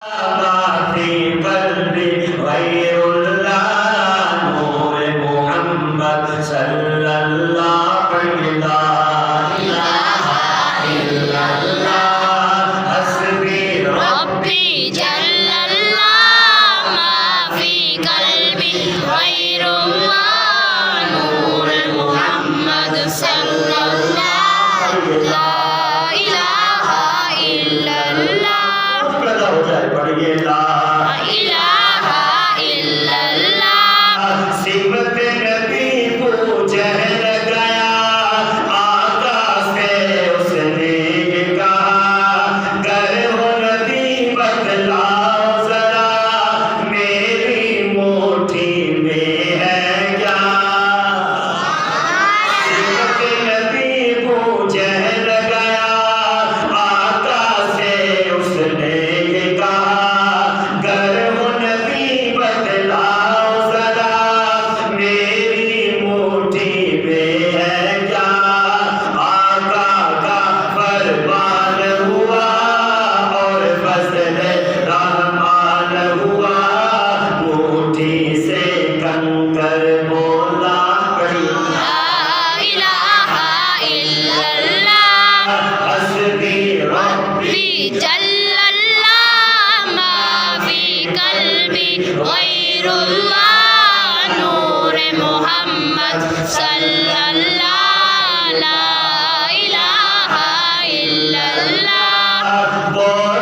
माफी कल्बी गैरुल्लाह नूर मोहम्मद सल्लल्लाहु ला इलाहा इल्लल्लाह हस्बी रब्बी जल्लल्लाह माफी कल्बी गैरुल्लाह नूर मोहम्मद सल्लल्लाहु ला इलाहा इल्लल्लाह। पैदा हो जाए पढ़िए ला इलाहा इल्लल्लाह। सिमत नबी पूजन गया आका से उसने ये कहा कर हो नबी बतलाओ जरा मेरी मुट्ठी में है क्या। सिमत नबी पूजन गया आका से उसने ये कहा कर हो नबी बतलाओ जरा मेरी मुट्ठी में है क्या। आका का फरमान हुआ और फजल रहमान हुआ मुट्ठी से कंकर बोला कड़ी ला इलाहा इल्लल्लाह हस्बी रब्बी रब्बी जल्लल्लाह माफी कल्बी गैरुल्लाह नूर मोहम्मद सल्लल्लाहु ला इलाहा इल्लल्लाह। बोल